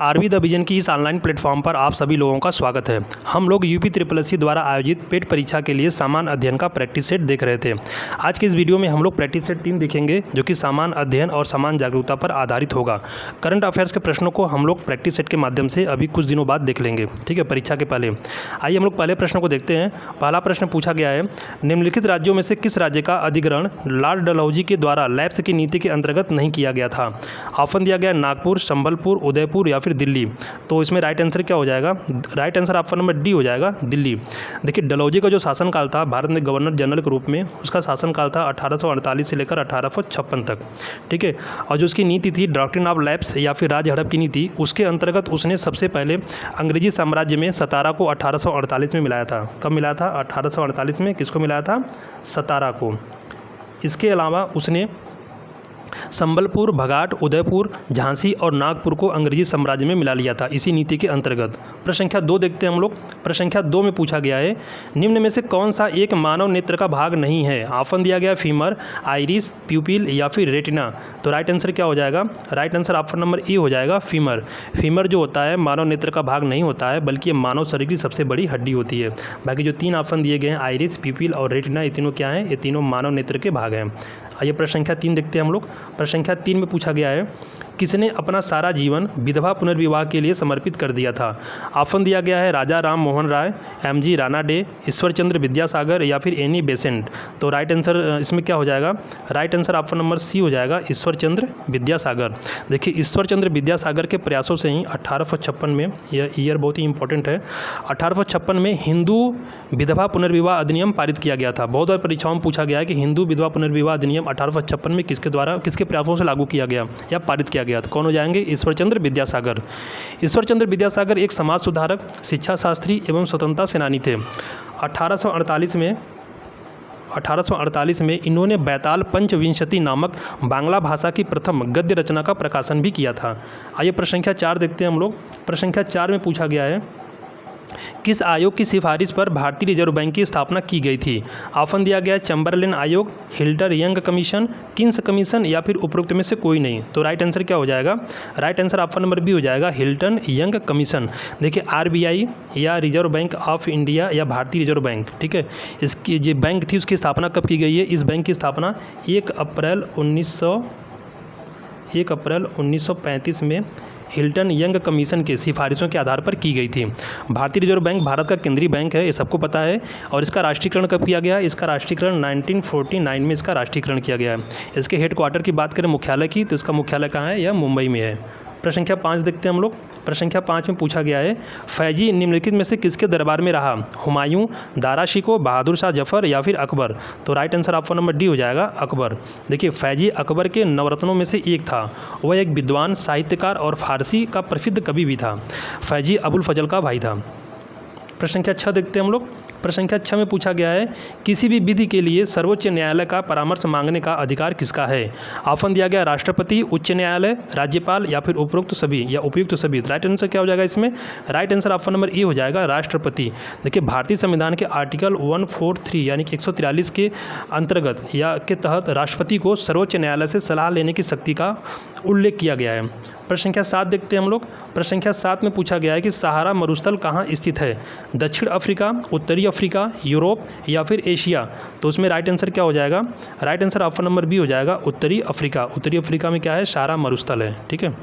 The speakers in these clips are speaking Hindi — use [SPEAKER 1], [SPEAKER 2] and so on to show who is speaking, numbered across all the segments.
[SPEAKER 1] आरवी द विजन की इस ऑनलाइन प्लेटफॉर्म पर आप सभी लोगों का स्वागत है। हम लोग यूपी SSSC द्वारा आयोजित पेट परीक्षा के लिए सामान्य अध्ययन का प्रैक्टिस सेट देख रहे थे। आज के इस वीडियो में हम लोग प्रैक्टिस सेट 3 देखेंगे, जो कि सामान्य अध्ययन और सामान्य जागरूकता पर आधारित होगा। करंट अफेयर्स के प्रश्नों को हम लोग प्रैक्टिस सेट के माध्यम से अभी कुछ दिनों बाद देख लेंगे, ठीक है, परीक्षा के पहले। आइए हम लोग पहले प्रश्न को देखते हैं। पहला प्रश्न पूछा गया है, निम्नलिखित राज्यों में से किस राज्य का अधिग्रहण लॉर्ड डलहौजी के द्वारा लैप्स की नीति के अंतर्गत नहीं किया गया था? ऑप्शन दिया गया नागपुर, संबलपुर, उदयपुर या फिर दिल्ली। तो इसमें राइट आंसर क्या हो जाएगा? Right answer option number D हो जाएगा, दिल्ली। देखिए, डलहौजी का जो शासनकाल था भारत में गवर्नर जनरल के रूप में, उसका शासनकाल था 1848 से लेकर 1856 तक, ठीक है। और जो उसकी नीति थी डॉक्ट्रिन ऑफ लैप्स या फिर राज हड़प की नीति, उसके अंतर्गत उसने सबसे पहले अंग्रेजी साम्राज्य में सतारा को 1848 में मिलाया था। कब मिलाया था? 1848 में। किसको मिलाया था? सतारा को। इसके अलावा उसने संबलपुर, भगाट, उदयपुर, झांसी और नागपुर को अंग्रेजी साम्राज्य में मिला लिया था इसी नीति के अंतर्गत। प्रश्न संख्या 2 देखते हैं हम लोग। प्रश्न संख्या 2 में पूछा गया है, निम्न में से कौन सा एक मानव नेत्र का भाग नहीं है? ऑप्शन दिया गया फीमर, आइरिस, प्यूपिल या फिर रेटिना। तो राइट आंसर क्या हो जाएगा? Right answer option number A हो जाएगा, फीमर। फीमर जो होता है मानव नेत्र का भाग नहीं होता है, बल्कि ये मानव शरीर की सबसे बड़ी हड्डी होती है। बाकी जो 3 ऑप्शन दिए गए हैं, आइरिस, प्यूपिल और रेटिना, ये तीनों क्या हैं? ये तीनों मानव नेत्र के भाग हैं। आइए प्रश्न संख्या 3 देखते हैं हम लोग। प्रश्न संख्या 3 में पूछा गया है, किसने अपना सारा जीवन विधवा पुनर्विवाह के लिए समर्पित कर दिया था? ऑप्शन दिया गया है राजा राम मोहन राय, एमजी राणा डे, ईश्वरचंद्र विद्यासागर या फिर एनी बेसेंट। तो राइट आंसर इसमें क्या हो जाएगा? Right answer option number C हो जाएगा, ईश्वरचंद्र विद्यासागर। देखिए, ईश्वरचंद्र विद्यासागर के प्रयासों से ही 1856 में, यह ईयर बहुत ही इंपॉर्टेंट है, 1856 में हिंदू विधवा पुनर्विवाह अधिनियम पारित किया गया था। बहुत बार परीक्षाओं में पूछा गया है कि हिंदू विधवा पुनर्विवाह अधिनियम 1856 में किसके द्वारा, किसके प्रयासों से लागू किया गया या पारित किया गया? तो कौन हो जाएंगे? ईश्वरचंद्र विद्यासागर। ईश्वरचंद्र विद्यासागर एक समाज सुधारक, शिक्षा शास्त्री एवं स्वतंत्रता सेनानी थे। 1848 में इन्होंने बैताल पंचविंशति नामक बांग्ला भाषा की प्रथम गद्य रचना का प्रकाशन भी किया था। आइए प्रश्न संख्या 4 देखते हैं हम लोग। प्रश्न संख्या 4 में पूछा गया है, किस आयोग की सिफारिश पर भारतीय रिजर्व बैंक की स्थापना की गई थी? ऑप्शन दिया गया चैम्बरलेन आयोग, हिल्टर यंग कमीशन, किंग्स कमीशन या फिर उपरोक्त में से कोई नहीं। तो राइट आंसर क्या हो जाएगा? Right answer option number B हो जाएगा, हिल्टन यंग कमीशन। देखिए, आरबीआई या रिजर्व बैंक ऑफ इंडिया या भारतीय रिजर्व बैंक, ठीक है, इसकी जो बैंक थी उसकी स्थापना कब की गई है? इस बैंक की स्थापना 1 अप्रैल 1935 में हिल्टन यंग कमीशन के सिफारिशों के आधार पर की गई थी। भारतीय रिजर्व बैंक भारत का केंद्रीय बैंक है, ये सबको पता है। और इसका राष्ट्रीयकरण कब किया गया? इसका राष्ट्रीयकरण 1949 में इसका राष्ट्रीयकरण किया गया है। इसके हेडक्वार्टर की बात करें मुख्यालय की, तो इसका मुख्यालय कहाँ है? यह मुंबई में है। प्रश्न संख्या 5 देखते हैं हम लोग। प्रश्न संख्या 5 में पूछा गया है, फैजी निम्नलिखित में से किसके दरबार में रहा? हुमायूं, दारा शिकोह, बहादुर शाह जफर या फिर अकबर। तो right answer option number D हो जाएगा, अकबर। देखिए, फैजी अकबर के नवरत्नों में से एक था। वह एक विद्वान, साहित्यकार और फारसी का प्रसिद्ध कवि भी था। फैजी अबुल फजल का भाई था। प्रश्न संख्या 6 देखते हैं हम लोग। प्रश्न संख्या 6 में पूछा गया है, किसी भी विधि के लिए सर्वोच्च न्यायालय का परामर्श मांगने का अधिकार किसका है? ऑप्शन दिया गया राष्ट्रपति, उच्च न्यायालय, राज्यपाल या फिर उपरोक्त सभी या उपयुक्त सभी। राइट आंसर क्या हो जाएगा इसमें? Right answer option number A हो जाएगा, राष्ट्रपति। देखिए, भारतीय संविधान के आर्टिकल 143 यानी कि 143 के अंतर्गत या के तहत राष्ट्रपति को सर्वोच्च न्यायालय से सलाह लेने की शक्ति का उल्लेख किया गया है। प्रश्न संख्या 7 देखते हैं हम लोग। प्रश्न संख्या 7 में पूछा गया है कि सहारा मरुस्थल कहाँ स्थित है? दक्षिण अफ्रीका, उत्तरी अफ्रीका, यूरोप या फिर एशिया। तो उसमें राइट आंसर क्या हो जाएगा? Right answer option number B हो जाएगा, उत्तरी अफ्रीका। उत्तरी अफ्रीका में क्या है? सहारा मरुस्थल है, ठीक है।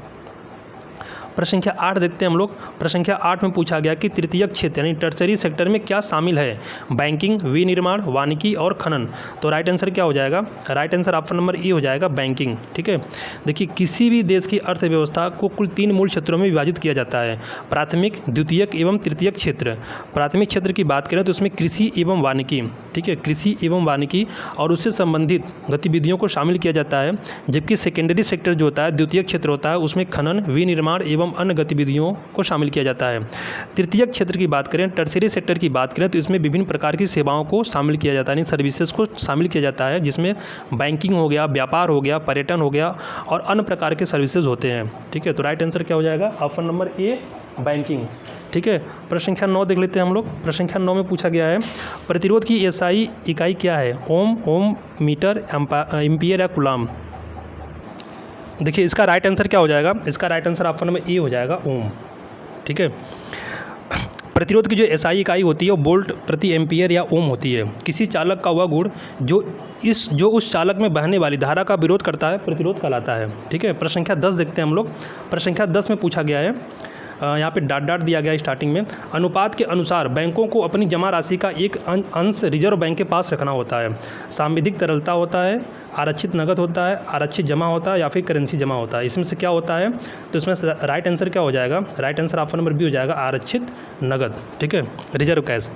[SPEAKER 1] प्रश्न संख्या 8 देखते हैं हम लोग। प्रश्न संख्या 8 में पूछा गया कि तृतीयक क्षेत्र यानी टर्सरी सेक्टर में क्या शामिल है? बैंकिंग, विनिर्माण, वानिकी और खनन। तो राइट आंसर क्या हो जाएगा? Right answer option number A हो जाएगा, बैंकिंग, ठीक है। देखिए, किसी भी देश की अर्थव्यवस्था को कुल 3 मूल क्षेत्रों में विभाजित किया जाता है, प्राथमिक, द्वितीयक एवं तृतीयक क्षेत्र। प्राथमिक क्षेत्र की बात करें तो उसमें कृषि एवं वानिकी, ठीक है, कृषि एवं वानिकी और उससे संबंधित गतिविधियों को शामिल किया जाता है। जबकि सेकेंडरी सेक्टर जो होता है, द्वितीयक क्षेत्र होता है, उसमें खनन, विनिर्माण एवं अन्य गतिविधियों को शामिल किया जाता है। तृतीयक क्षेत्र की बात करें, टर्सरी सेक्टर की बात करें, तो इसमें विभिन्न प्रकार की सेवाओं को शामिल किया जाता है, यानी सर्विसेज को शामिल किया जाता है, जिसमें बैंकिंग हो गया, व्यापार हो गया, पर्यटन हो गया और अन्य प्रकार के सर्विसेज होते हैं, ठीक है। तो राइट आंसर क्या हो जाएगा? ऑप्शन नंबर ए, बैंकिंग, ठीक है। प्रश्न संख्या 9 देख लेते हैं हम लोग। प्रश्न संख्या 9 में पूछा गया है, प्रतिरोध की एसआई इकाई क्या है? ओम, मीटर, एम्पियर या कूलाम। देखिए इसका राइट आंसर क्या हो जाएगा, इसका right answer option number A हो जाएगा ओम। ठीक है, प्रतिरोध की जो एसआई इकाई होती है वो वोल्ट प्रति एम्पियर या ओम होती है। किसी चालक का वह गुण जो उस चालक में बहने वाली धारा का विरोध करता है प्रतिरोध कहलाता है। ठीक है, प्रश्न संख्या 10 देखते हैं हम लोग। प्रश्न संख्या 10 में पूछा गया है, यहाँ पे डाट दिया गया है स्टार्टिंग में। अनुपात के अनुसार बैंकों को अपनी जमा राशि का एक अंश रिजर्व बैंक के पास रखना होता है। सांविधिक तरलता होता है, आरक्षित नकद होता है, आरक्षित जमा होता है या फिर करेंसी जमा होता है। इसमें से क्या होता है, तो इसमें राइट आंसर क्या हो जाएगा, right answer option number B हो जाएगा आरक्षित नकद। ठीक है, रिजर्व कैश।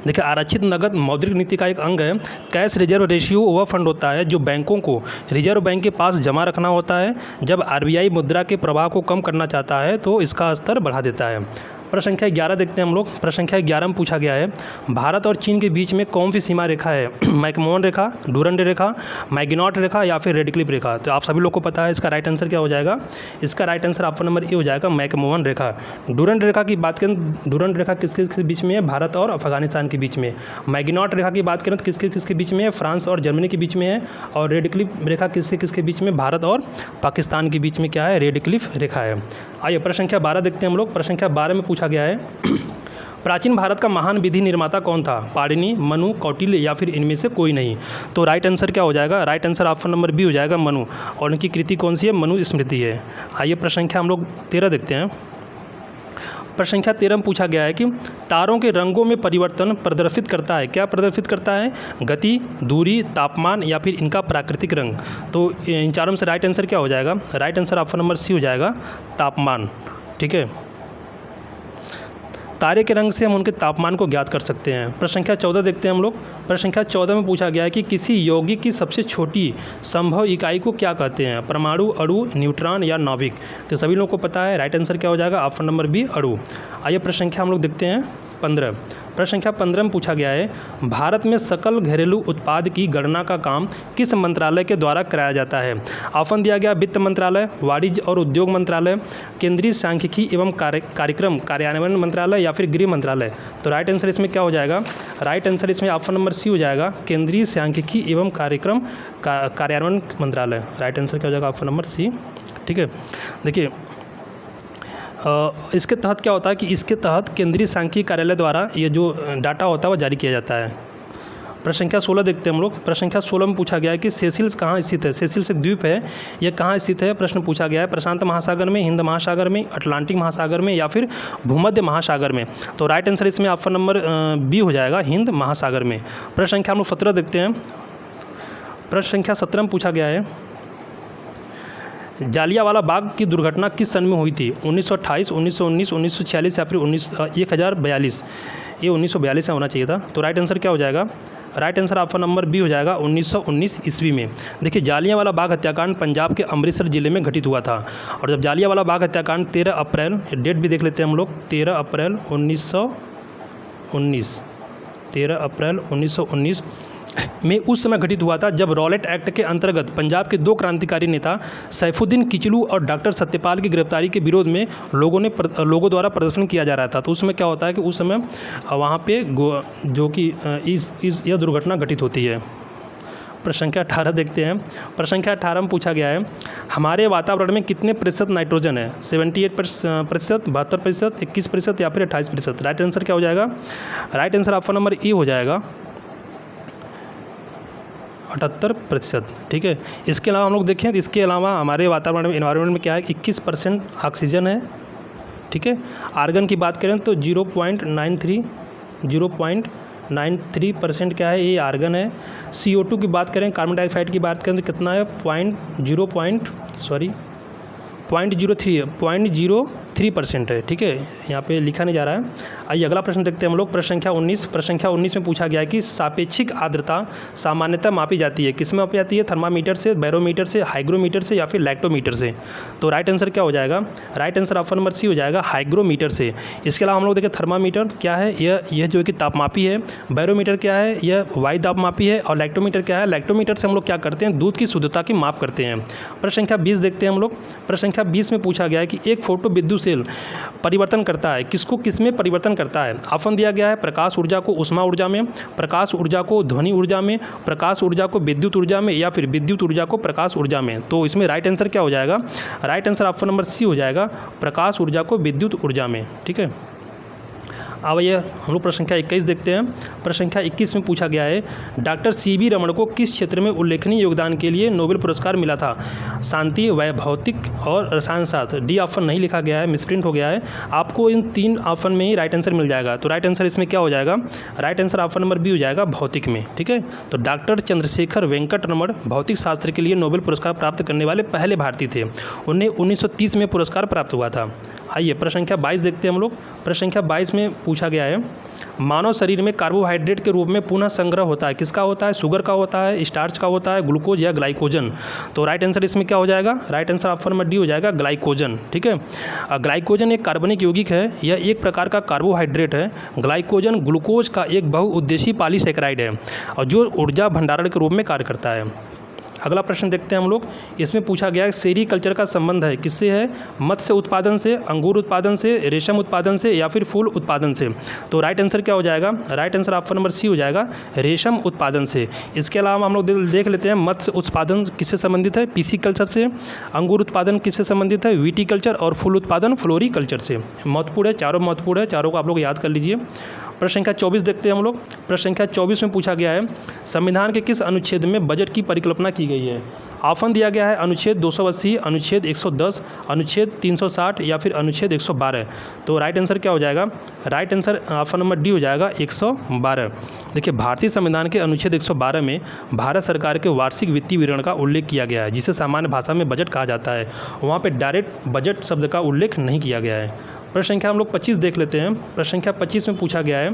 [SPEAKER 1] देखिए आरक्षित नकद मौद्रिक नीति का एक अंग है। कैश रिजर्व रेशियो वह फंड होता है जो बैंकों को रिजर्व बैंक के पास जमा रखना होता है। जब आरबीआई मुद्रा के प्रवाह को कम करना चाहता है तो इसका स्तर बढ़ा देता है। प्रश्न संख्या 11 देखते हैं हम लोग। प्रश्न संख्या 11 में पूछा गया है, भारत और चीन के बीच में कौन सी सीमा रेखा है, मैकमोहन रेखा, डूरंड रेखा, मैगिनॉट रेखा या फिर रेडक्लिफ रेखा। तो आप सभी लोग को पता है इसका राइट आंसर क्या हो जाएगा, इसका right answer option number A हो जाएगा मैकमोहन रेखा। डूरंड रेखा की बात करें, डूरंड रेखा किसके बीच में है, भारत और अफगानिस्तान के बीच में। मैगिनॉट रेखा की बात करें तो किसके बीच में है, फ्रांस और जर्मनी के बीच में है। और रेडक्लिफ रेखा किसके बीच में, भारत और पाकिस्तान के बीच में क्या है, रेडक्लिफ रेखा है। आइए प्रश्न संख्या 12 देखते हैं हम लोग। प्रश्न संख्या 12 में पूछा गया है, प्राचीन भारत का महान विधि निर्माता कौन था, पाणिनि, मनु, कौटिल्य या फिर इनमें से कोई नहीं। तो राइट आंसर क्या हो जाएगा, right answer option number B हो जाएगा मनु। और उनकी कृति कौन सी है, मनु स्मृति है। आइए प्रश्न संख्या हम लोग 13 देखते हैं। प्रश्न संख्या 13 में पूछा गया है कि तारों के रंगों में परिवर्तन प्रदर्शित करता है, क्या प्रदर्शित करता है, गति, दूरी, तापमान या फिर इनका प्राकृतिक रंग। तो इन चारों में से राइट आंसर क्या हो जाएगा, right answer option number C हो जाएगा तापमान। ठीक है, तारे के रंग से हम उनके तापमान को ज्ञात कर सकते हैं। प्रश्न संख्या 14 देखते हैं हम लोग। प्रश्न संख्या 14 में पूछा गया है कि किसी यौगिक की सबसे छोटी संभव इकाई को क्या कहते हैं, परमाणु, अणु, न्यूट्रॉन या नाभिक। तो सभी लोगों को पता है राइट आंसर क्या हो जाएगा, ऑप्शन नंबर बी अणु। आइए प्रश्न संख्या हम लोग देखते हैं 15। प्रश्न संख्या 15 में पूछा गया है, भारत में सकल घरेलू उत्पाद की गणना का काम किस मंत्रालय के द्वारा कराया जाता है। ऑप्शन दिया गया वित्त मंत्रालय, वाणिज्य और उद्योग मंत्रालय, केंद्रीय सांख्यिकी एवं कार्यक्रम कार्यान्वयन मंत्रालय या फिर गृह मंत्रालय। तो राइट आंसर इसमें क्या हो जाएगा, राइट आंसर इसमें ऑप्शन नंबर सी हो जाएगा केंद्रीय सांख्यिकी एवं कार्यक्रम कार्यान्वयन मंत्रालय। राइट आंसर क्या हो जाएगा, ऑप्शन नंबर सी। ठीक है, देखिए इसके तहत क्या होता है कि इसके तहत केंद्रीय सांख्यिकी कार्यालय द्वारा ये जो डाटा होता है वो जारी किया जाता है। प्रश्न संख्या 16 देखते हैं हम लोग। प्रश्न संख्या 16 में पूछा गया है कि सेसिल्स कहाँ स्थित है। सेसिल्स एक द्वीप है, यह कहाँ स्थित है। प्रश्न पूछा गया है प्रशांत महासागर में, हिंद महासागर में, अटलांटिक महासागर में या फिर भूमध्य महासागर में। तो राइट आंसर इसमें ऑप्शन नंबर बी हो जाएगा हिंद महासागर में। प्रश्न संख्या हम लोग 17 देखते हैं। प्रश्न संख्या 17 में पूछा गया है, जालियांवाला बाग की दुर्घटना किस सन में हुई थी, 1928, 1919, 1946 या फिर 1042। ये 1942 में होना चाहिए था। तो राइट आंसर क्या हो जाएगा, right answer option number B हो जाएगा 1919 ईस्वी में। देखिए जालियांवाला बाग हत्याकांड पंजाब के अमृतसर जिले में घटित हुआ था। और जब जालियांवाला बाग हत्याकांड 13 अप्रैल, डेट भी देख लेते हैं हम लोग, 13 अप्रैल 1919, 13 अप्रैल 1919 में उस समय घटित हुआ था जब रॉलेट एक्ट के अंतर्गत पंजाब के दो क्रांतिकारी नेता सैफुद्दीन किचलू और डॉक्टर सत्यपाल की गिरफ्तारी के विरोध में लोगों द्वारा प्रदर्शन किया जा रहा था। तो उस समय क्या होता है कि उस समय वहाँ पे जो कि यह दुर्घटना घटित होती है। प्रश्न संख्या 18 देखते हैं। प्रश्न संख्या 18 में पूछा गया है, हमारे वातावरण में कितने प्रतिशत नाइट्रोजन है, 78%, 72%, 21% या फिर 28%। राइट आंसर क्या हो जाएगा, right answer option number A हो जाएगा 78%। ठीक है, इसके अलावा हम लोग देखें तो इसके अलावा हमारे वातावरण में, इन्वायरमेंट में क्या है, 21% ऑक्सीजन है। ठीक है, आर्गन की बात करें तो 0.93% क्या है, ये आर्गन है। CO2 की बात करें, कार्बन डाइऑक्साइड की बात करें तो कितना है, 0.03% है। ठीक है, यहाँ पे लिखा नहीं जा रहा है। आइए अगला प्रश्न देखते हैं हम लोग। प्रश्न संख्या 19। प्रश्न संख्या 19 में पूछा गया है कि सापेक्षिक आर्द्रता सामान्यतः मापी जाती है, किस में मापी जाती है, थर्मामीटर से, बैरोमीटर से, हाइग्रोमीटर से या फिर लैक्टोमीटर से। तो राइट आंसर क्या हो जाएगा, right answer option number C हो जाएगा हाइग्रोमीटर से। इसके अलावा हम लोग देखें थर्मामीटर क्या है, यह जो है कि तापमापी है। बैरोमीटर क्या है, यह वायु तापमापी है। और लैक्टोमीटर क्या है, लैक्टोमीटर से हम लोग क्या करते हैं, दूध की शुद्धता की माप करते हैं। प्रश्न संख्या 20 देखते हैं हम लोग। प्रश्न संख्या 20 में पूछा गया है कि एक फोटो विद्युत सेल परिवर्तन करता है, किसको किस में परिवर्तन करता है? ऑप्शन दिया गया है प्रकाश ऊर्जा को ऊष्मा ऊर्जा में, प्रकाश ऊर्जा को ध्वनि ऊर्जा में, प्रकाश ऊर्जा को विद्युत ऊर्जा में, या फिर विद्युत ऊर्जा को प्रकाश ऊर्जा में। तो इसमें राइट आंसर क्या हो जाएगा? Right answer option number C हो जाएगा, प्रकाश ऊर्जा को विद्युत ऊर्जा में। ठीक है, अब ये हम लोग प्रश्न संख्या 21 देखते हैं। प्रश्न संख्या 21 में पूछा गया है डॉक्टर सी.वी. रमन को किस क्षेत्र में उल्लेखनीय योगदान के लिए नोबेल पुरस्कार मिला था? शांति, वैभौतिक और रसायन शास्त्र। डी ऑप्शन नहीं लिखा गया है, मिसप्रिंट हो गया है। आपको इन 3 ऑप्शन में ही राइट आंसर मिल जाएगा। तो राइट आंसर इसमें क्या हो जाएगा? Right answer option number B हो जाएगा, भौतिक में। ठीक है, तो डॉक्टर चंद्रशेखर वेंकट रमन भौतिक शास्त्र के लिए नोबेल पुरस्कार प्राप्त करने वाले पहले भारतीय थे। उन्हें 1930 में पुरस्कार प्राप्त हुआ था। आइए प्रश्न संख्या 22 देखते हैं हम लोग। प्रश्न संख्या 22 में पूछा गया है मानव शरीर में कार्बोहाइड्रेट के रूप में पुनः संग्रह होता है, किसका होता है? शुगर का होता है, स्टार्च का होता है, ग्लूकोज या ग्लाइकोजन। तो राइट आंसर इसमें क्या हो जाएगा? Right answer option number D हो जाएगा, ग्लाइकोजन। ठीक है, ग्लाइकोजन एक कार्बनिक यौगिक है, यह एक प्रकार का कार्बोहाइड्रेट है। ग्लाइकोजन ग्लूकोज का एक बहुउद्देशीय पॉलीसैकेराइड है और जो ऊर्जा भंडारण के रूप में कार्य करता है। अगला प्रश्न देखते हैं हम लोग। इसमें पूछा गया है सेरीकल्चर का संबंध है किससे है? मत्स्य उत्पादन से, अंगूर उत्पादन से, रेशम उत्पादन से, या फिर फूल उत्पादन से। तो राइट आंसर क्या हो जाएगा? Right answer option number C हो जाएगा, रेशम उत्पादन से। इसके अलावा हम लोग देख लेते हैं मत्स्य उत्पादन किससे संबंधित है? पीसीकल्चर से। अंगूर उत्पादन किससे संबंधित है? विटीकल्चर। और फूल उत्पादन फ्लोरीकल्चर से। महत्वपूर्ण है, चारों महत्वपूर्ण है, चारों को आप लोग याद कर लीजिए। प्रश्न संख्या 24 देखते हैं हम लोग। प्रश्न संख्या 24 में पूछा गया है संविधान के किस अनुच्छेद में बजट की परिकल्पना की गई है? ऑप्शन दिया गया है अनुच्छेद 280, अनुच्छेद 110, अनुच्छेद 360 या फिर अनुच्छेद 112। तो राइट आंसर क्या हो जाएगा? Right answer option number D हो जाएगा, 112। देखिए, भारतीय संविधान के अनुच्छेद 112 में भारत सरकार के वार्षिक वित्तीय विवरण का उल्लेख किया गया है, जिसे सामान्य भाषा में बजट कहा जाता है। वहाँ पर डायरेक्ट बजट शब्द का उल्लेख नहीं किया गया है। प्रश्न संख्या हम लोग 25 देख लेते हैं। प्रश्न संख्या 25 में पूछा गया है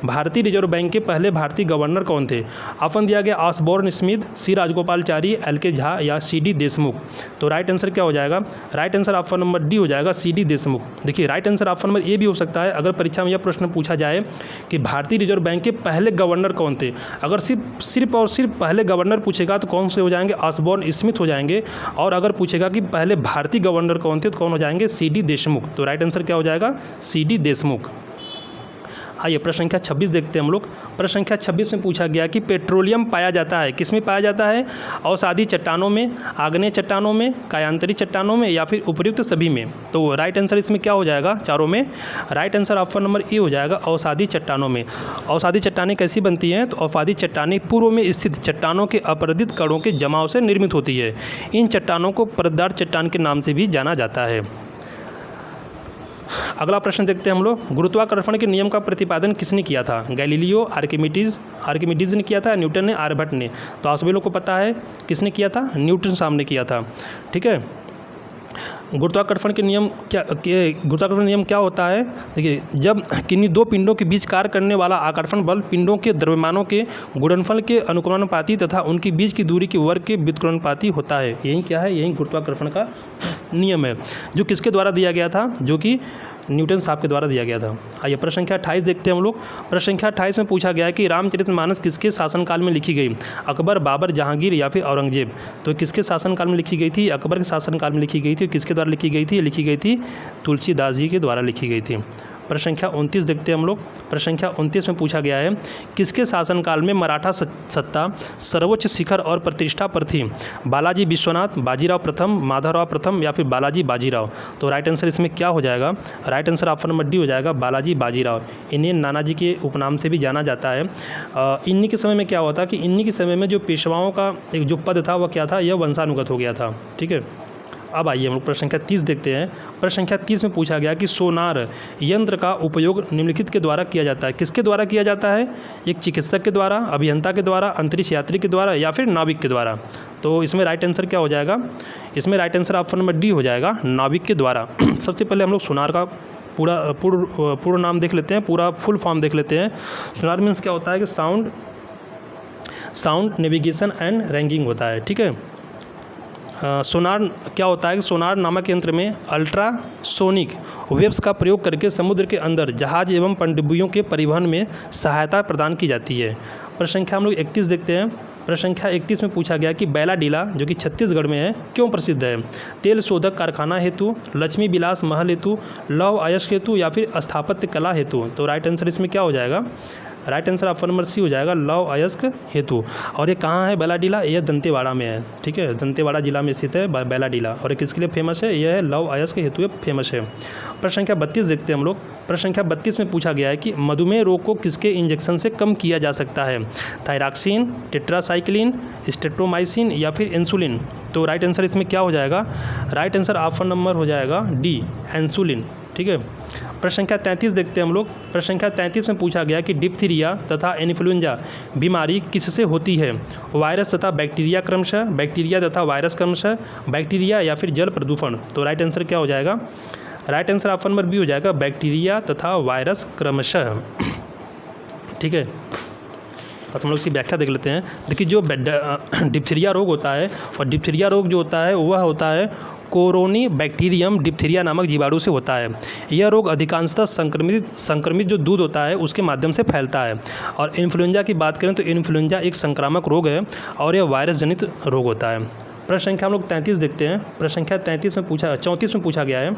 [SPEAKER 1] भारतीय रिजर्व बैंक के पहले भारतीय गवर्नर कौन थे? ऑप्शन दिया गया ऑसबोर्न स्मिथ, सी राजगोपालचारी, एल.के. झा या सी.डी. देशमुख। तो राइट आंसर क्या हो जाएगा? Right answer option number D हो जाएगा, सी.डी. देशमुख। देखिए, right answer option number A भी हो सकता है अगर परीक्षा में यह प्रश्न पूछा जाए कि भारतीय रिजर्व बैंक के पहले गवर्नर कौन थे। अगर सिर्फ और सिर्फ पहले गवर्नर पूछेगा तो कौन से हो जाएंगे? ऑसबोर्न स्मिथ हो जाएंगे। और अगर पूछेगा कि पहले भारतीय गवर्नर कौन थे तो कौन हो जाएंगे? सी.डी. देशमुख। तो राइट आंसर क्या हो जाएगा? सी.डी. देशमुख। आइए प्रश्न संख्या 26 देखते हैं हम लोग। प्रश्न संख्या 26 में पूछा गया कि पेट्रोलियम पाया जाता है, किस में पाया जाता है? अवसादी चट्टानों में, आग्नेय चट्टानों में, कायांतरी चट्टानों में, या फिर उपयुक्त सभी में। तो राइट आंसर इसमें क्या हो जाएगा? चारों में। Right answer option number A हो जाएगा, अवसादी चट्टानों में। अवसादी चट्टानें कैसी बनती हैं? तो अवसादी चट्टानें पूर्व में स्थित चट्टानों के अपरदित कणों के जमाव से निर्मित होती है। इन चट्टानों को परतदार चट्टान के नाम से भी जाना जाता है। अगला प्रश्न देखते हैं हम लोग। गुरुत्वाकर्षण के नियम का प्रतिपादन किसने किया था? गैलीलियो, आर्किमिडीज ने किया था, न्यूटन ने, आर्यभट्ट ने। तो आप सभी लोग को पता है किसने किया था? न्यूटन साहब ने किया था। ठीक है, गुरुत्वाकर्षण के नियम गुरुत्वाकर्षण नियम क्या होता है? देखिए, जब किन्हीं दो पिंडों के बीच कार्य करने वाला आकर्षण बल पिंडों के द्रव्यमानों के गुणनफल के अनुक्रमानुपाती तथा उनके बीच की दूरी के वर्ग के व्युत्क्रमानुपाती होता है। यही क्या है? यही गुरुत्वाकर्षण का नियम है, जो किसके द्वारा दिया गया था? जो कि न्यूटन साहब के द्वारा दिया गया था। आइए प्रश्न संख्या 28 देखते हैं हम लोग। प्रश्न संख्या 28 में पूछा गया है कि रामचरितमानस किसके शासनकाल में लिखी गई? अकबर, बाबर, जहांगीर या फिर औरंगजेब। तो किसके शासनकाल में लिखी गई थी? अकबर के शासनकाल में लिखी गई थी। किसके द्वारा लिखी गई थी? लिखी गई थी तुलसीदास जी के द्वारा लिखी गई थी। प्रश्न संख्या 29 देखते हैं हम लोग। प्रश्न संख्या 29 में पूछा गया है किसके शासनकाल में मराठा सत्ता सर्वोच्च शिखर और प्रतिष्ठा पर थी? बालाजी विश्वनाथ, बाजीराव प्रथम, माधवराव प्रथम या फिर बालाजी बाजीराव। तो राइट आंसर इसमें क्या हो जाएगा? Right answer option number D हो जाएगा, बालाजी बाजीराव। इन्हें नानाजी के उपनाम से भी जाना जाता है। इन्हीं के समय में क्या हुआ था कि इन्हीं के समय में जो पेशवाओं का एक जो पद था वह क्या था? यह वंशानुगत हो गया था। ठीक है, अब आइए हम लोग प्रश्न संख्या 30 देखते हैं। प्रश्न संख्या 30 में पूछा गया कि सोनार यंत्र का उपयोग निम्नलिखित के द्वारा किया जाता है। किसके द्वारा किया जाता है? एक चिकित्सक के द्वारा, अभियंता के द्वारा, अंतरिक्ष यात्री के द्वारा या फिर नाविक के द्वारा। तो इसमें राइट आंसर क्या हो जाएगा? इसमें right answer option number D हो जाएगा, नाविक के द्वारा। सबसे पहले हम लोग सोनार का पूर्ण नाम देख लेते हैं, पूरा फुल फॉर्म देख लेते हैं। सोनार मीन्स क्या होता है कि साउंड नेविगेशन एंड रैंकिंग होता है। ठीक है, सोनार क्या होता है कि सोनार नामक यंत्र में अल्ट्रासोनिक वेव्स का प्रयोग करके समुद्र के अंदर जहाज एवं पनडुब्बियों के परिवहन में सहायता प्रदान की जाती है। प्रश्न संख्या हम लोग 31 देखते हैं। प्रश्न संख्या 31 में पूछा गया कि बैलाडीला जो कि छत्तीसगढ़ में है क्यों प्रसिद्ध है? तेल शोधक कारखाना हेतु, लक्ष्मी विलास महल हेतु, लौह अयस्क हेतु या फिर स्थापत्य कला हेतु? तो राइट आंसर इसमें क्या हो जाएगा? Right answer option number C हो जाएगा, लौह अयस्क हेतु। और ये कहाँ है बैलाडीला? यह दंतेवाड़ा में है, ठीक है, दंतेवाड़ा जिला में स्थित है बैलाडीला। और ये किसके लिए फेमस है? यह है लौह अयस्क हेतु फेमस है। प्रश्न संख्या 32 देखते हैं हम लोग। प्रश्न संख्या 32 में पूछा गया है कि मधुमेह रोग को किसके इंजेक्शन से कम किया जा सकता है? थायरॉक्सिन, टेट्रासाइक्लिन, स्ट्रेप्टोमाइसिन या फिर इंसुलिन? तो राइट आंसर इसमें क्या हो जाएगा? राइट आंसर ऑप्शन नंबर हो जाएगा डी, इंसुलिन, ठीक है। प्रश्न संख्या 33 देखते हैं हम लोग। प्रश्न संख्या 33 में पूछा गया कि डिप्थीरिया तथा इन्फ्लुएंजा बीमारी किससे होती है? वायरस तथा बैक्टीरिया क्रमशः, बैक्टीरिया तथा वायरस क्रमशः, बैक्टीरिया या फिर जल प्रदूषण? तो राइट आंसर क्या हो जाएगा? Right answer option number B हो जाएगा, बैक्टीरिया तथा वायरस क्रमशः, ठीक है। अब हम लोग इसकी व्याख्या देख लेते हैं। देखिए जो डिप्थीरिया रोग होता है, और डिप्थीरिया रोग जो होता है वह होता है कोरोनी बैक्टीरियम डिप्थीरिया नामक जीवाणु से होता है। यह रोग अधिकांशतः संक्रमित जो दूध होता है उसके माध्यम से फैलता है। और इन्फ्लुएंजा की बात करें तो इन्फ्लुएंजा एक संक्रामक रोग है और यह वायरस जनित रोग होता है। प्रश्न संख्या हम लोग 33 देखते हैं। प्रश्न संख्या 34 में पूछा गया है,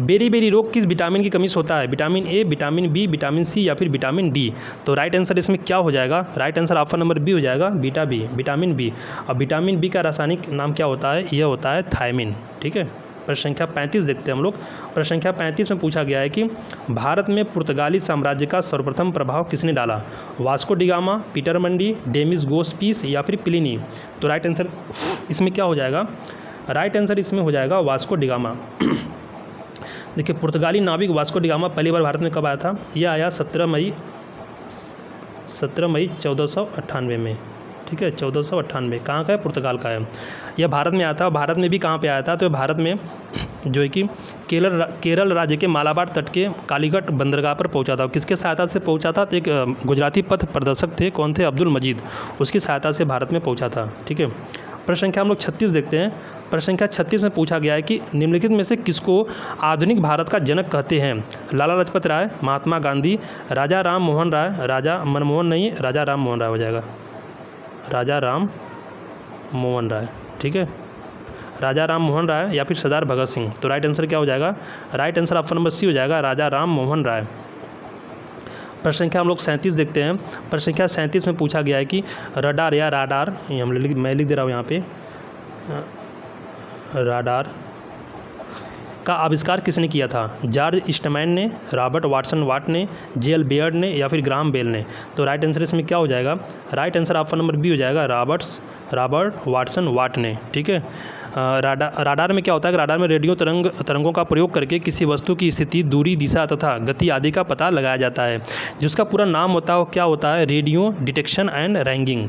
[SPEAKER 1] बेरी रोग किस विटामिन की कमी से होता है? Vitamin A, vitamin B, vitamin C या फिर विटामिन डी? तो राइट आंसर इसमें क्या हो जाएगा? Right answer option number B हो जाएगा, बीटा बी, विटामिन बी। और विटामिन बी का रासायनिक नाम क्या होता है? यह होता है थायमिन, ठीक है। प्रश्न संख्या 35 देखते हैं हम लोग। प्रश्न संख्या 35 में पूछा गया है कि भारत में पुर्तगाली साम्राज्य का सर्वप्रथम प्रभाव किसने डाला? वास्को डिगामा, पीटर मंडी, डेमिस गोस्पीस या फिर प्लिनी? तो राइट आंसर इसमें क्या हो जाएगा? राइट आंसर इसमें हो जाएगा वास्को डिगामा। देखिए पुर्तगाली नाविक वास्को डिगामा पहली बार भारत में कब आया था? यह आया 17 मई 1498 में, ठीक है, 1498। कहाँ का है? पुर्तगाल का है। यह भारत में आया था। भारत में भी कहाँ पे आया था? तो भारत में जो है कि केरल राज्य के मालाबार तट के कालीघाट बंदरगाह पर पहुंचा था। किसके सहायता से पहुंचा था? तो एक गुजराती पथ प्रदर्शक थे, कौन थे? अब्दुल मजीद, उसकी सहायता से भारत में पहुंचा था, ठीक है। प्रश्न संख्या हम लोग 36 देखते हैं। प्रश्न संख्या 36 में पूछा गया है कि निम्नलिखित में से किसको आधुनिक भारत का जनक कहते हैं? लाला लाजपत राय, महात्मा गांधी, राजा राम मोहन राय, राजा मनमोहन नहीं, राजा राम मोहन राय हो जाएगा, राजा राम मोहन राय, ठीक है, राजा राम मोहन राय या फिर सरदार भगत सिंह? तो राइट आंसर क्या हो जाएगा? Right answer option number C हो जाएगा, राजा राम मोहन राय। प्रश्न संख्या हम लोग 37 देखते हैं। प्रश्न संख्या 37 में पूछा गया है कि रडार या राडार, मैं लिख दे रहा हूँ यहाँ पे, राडार का आविष्कार किसने किया था? जॉर्ज ईस्टमैन ने, रॉबर्ट वाटसन वाट ने, जेएल बेयर्ड ने या फिर ग्राहम बेल ने? तो राइट आंसर इसमें क्या हो जाएगा? Right answer option number B हो जाएगा, रॉबर्ट वाटसन वाट ने, ठीक है। राडार में क्या होता है? राडार में रेडियो तरंगों का प्रयोग करके किसी वस्तु की स्थिति, दूरी, दिशा तथा गति आदि का पता लगाया जाता है। जिसका पूरा नाम होता है वो क्या होता है? Radio detection and ragging.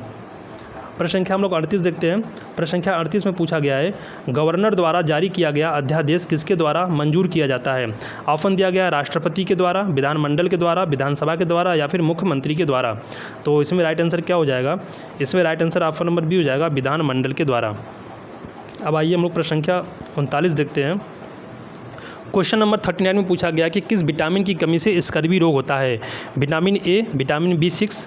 [SPEAKER 1] प्रश्न संख्या हम लोग 38 देखते हैं। प्रश्न संख्या 38 में पूछा गया है, गवर्नर द्वारा जारी किया गया अध्यादेश किसके द्वारा मंजूर किया जाता है? ऑप्शन दिया गया राष्ट्रपति के द्वारा, विधानमंडल के द्वारा, विधानसभा के द्वारा या फिर मुख्यमंत्री के द्वारा? तो इसमें राइट आंसर क्या हो जाएगा? इसमें right answer option number B हो जाएगा, विधानमंडल के द्वारा। अब आइए हम लोग प्रश्न संख्या 39 देखते हैं। क्वेश्चन नंबर 39 में पूछा गया कि किस विटामिन की कमी से स्कर्वी रोग होता है? Vitamin A, vitamin B6,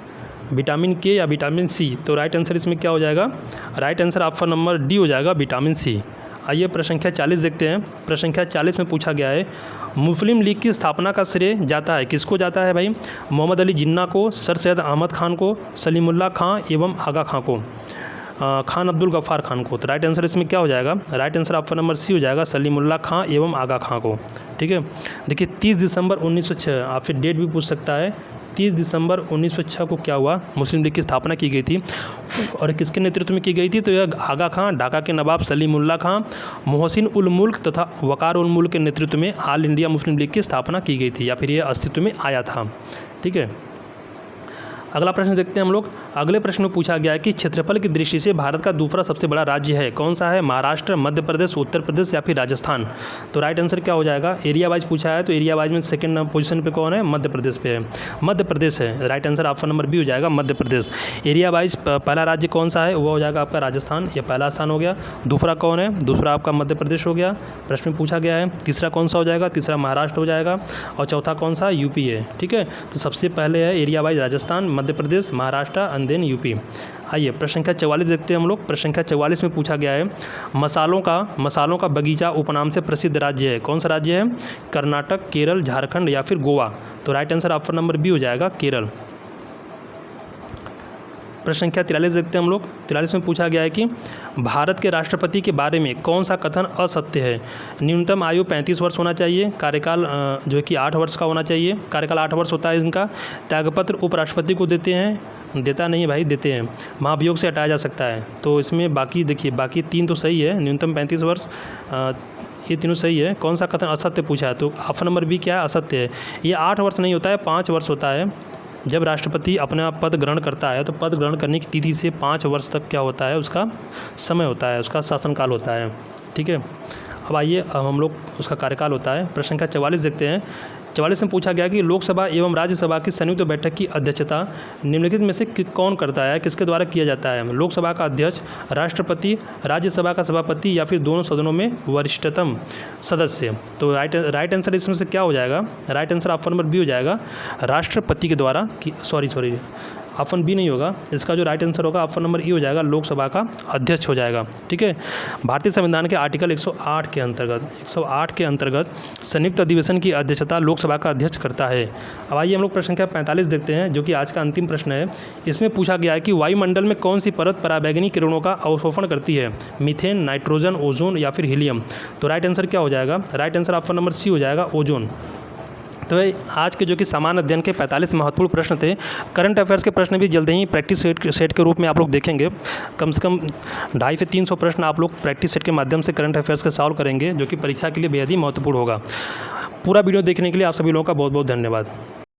[SPEAKER 1] vitamin के या विटामिन सी? तो राइट आंसर इसमें क्या हो जाएगा? Right answer option number D हो जाएगा, विटामिन सी। आइए प्रश्न संख्या 40 देखते हैं। प्रश्न संख्या 40 में पूछा गया है, मुस्लिम लीग की स्थापना का श्रेय जाता है किसको जाता है भाई? मोहम्मद अली जिन्ना को, सर सैयद अहमद खान को, सलीमुल्लाह खां एवं आगा खां को, खान अब्दुल गफ्फार खान को? तो राइट आंसर इसमें क्या हो जाएगा? Right answer option number C हो जाएगा, सलीमुल्लाह खां एवं आगा खां को, ठीक है। देखिए 30 दिसंबर 1906, आप फिर डेट भी पूछ सकता है। 30 दिसंबर 1906 को क्या हुआ? मुस्लिम लीग की स्थापना की गई थी। और किसके नेतृत्व में की गई थी? तो यह आगा खां, ढाका के नवाब सलीमुल्लाह खां, मोहसिन उल मुल्क तथा वकार उल मुल्क के नेतृत्व में ऑल इंडिया मुस्लिम लीग की स्थापना की गई थी, या फिर यह अस्तित्व में आया था, ठीक है। अगला प्रश्न देखते हैं हम लोग। अगले प्रश्न में पूछा गया है कि क्षेत्रफल की दृष्टि से भारत का दूसरा सबसे बड़ा राज्य है कौन सा है? महाराष्ट्र, मध्य प्रदेश, उत्तर प्रदेश या फिर राजस्थान? तो राइट आंसर क्या हो जाएगा? एरिया वाइज पूछा है, तो एरिया वाइज में सेकंड पोजीशन पे कौन है? मध्य प्रदेश पे है, मध्य प्रदेश है। Right answer option number B हो जाएगा, मध्य प्रदेश। एरिया वाइज पहला राज्य कौन सा है? वो हो जाएगा आपका राजस्थान, ये पहला स्थान हो गया। दूसरा कौन है? दूसरा आपका मध्य प्रदेश हो गया, प्रश्न में पूछा गया है। तीसरा कौन सा हो जाएगा? तीसरा महाराष्ट्र हो जाएगा। और चौथा कौन सा? यूपी है, ठीक है। तो सबसे पहले है area wise Rajasthan, Madhya Pradesh, Maharashtra and then UP. आइए प्रश्न संख्या 44 देखते हैं हम लोग। प्रश्न संख्या 44 में पूछा गया है मसालों का बगीचा उपनाम से प्रसिद्ध राज्य है। कौन सा राज्य है? कर्नाटक, केरल, झारखंड या फिर गोवा। तो right answer option number B हो जाएगा, केरल। प्रश्न संख्या 43 देखते हैं हम लोग। 43 में पूछा गया है कि भारत के राष्ट्रपति के बारे में कौन सा कथन असत्य है? न्यूनतम आयु 35 वर्ष होना चाहिए, कार्यकाल जो है कि 8 वर्ष का होना चाहिए, कार्यकाल 8 वर्ष होता है इनका, त्यागपत्र उपराष्ट्रपति को देते हैं, देता नहीं है भाई, देते हैं, महाभियोग से हटाया जा सकता है। तो इसमें बाकी देखिए, बाकी 3 तो सही है, न्यूनतम 35 वर्ष, ये तीनों सही है। कौन सा कथन असत्य पूछा है? तो ऑप्शन नंबर बी क्या है? असत्य है। ये 8 वर्ष नहीं होता है, 5 वर्ष होता है। जब राष्ट्रपति अपना पद ग्रहण करता है तो पद ग्रहण करने की तिथि से 5 वर्ष तक क्या होता है, उसका समय होता है, उसका शासनकाल होता है। ठीक है, अब आइए हम लोग उसका कार्यकाल होता है। प्रश्न संख्या 44 देखते हैं। 44 में पूछा गया कि लोकसभा एवं राज्यसभा की संयुक्त बैठक की अध्यक्षता निम्नलिखित में से कौन करता है, किसके द्वारा किया जाता है? लोकसभा का अध्यक्ष, राष्ट्रपति, राज्यसभा का सभापति या फिर दोनों सदनों में वरिष्ठतम सदस्य। तो राइट आंसर इसमें से क्या हो जाएगा? Right answer option number B हो जाएगा, राष्ट्रपति के द्वारा सॉरी ऑप्शन बी नहीं होगा, इसका जो राइट आंसर होगा ऑप्शन नंबर ई हो जाएगा, लोकसभा का अध्यक्ष हो जाएगा। ठीक है, भारतीय संविधान के आर्टिकल 108 के अंतर्गत संयुक्त अधिवेशन की अध्यक्षता लोकसभा का अध्यक्ष करता है। अब आइए हम लोग प्रश्न संख्या 45 देखते हैं, जो कि आज का अंतिम प्रश्न है। इसमें पूछा गया है कि वायुमंडल में कौन सी परत पराबैंगनी किरणों का अवशोषण करती है? मीथेन, नाइट्रोजन, ओजोन या फिर हीलियम। तो राइट आंसर क्या हो जाएगा? Right answer option number C हो जाएगा, ओजोन। तो आज के जो कि सामान्य अध्ययन के 45 महत्वपूर्ण प्रश्न थे। करंट अफेयर्स के प्रश्न भी जल्द ही प्रैक्टिस सेट के रूप में आप लोग देखेंगे। कम से कम 250 से 300 प्रश्न आप लोग प्रैक्टिस सेट के माध्यम से करंट अफेयर्स के सॉल्व करेंगे, जो कि परीक्षा के लिए बेहद ही महत्वपूर्ण होगा। पूरा वीडियो देखने के लिए आप सभी लोगों का बहुत बहुत धन्यवाद।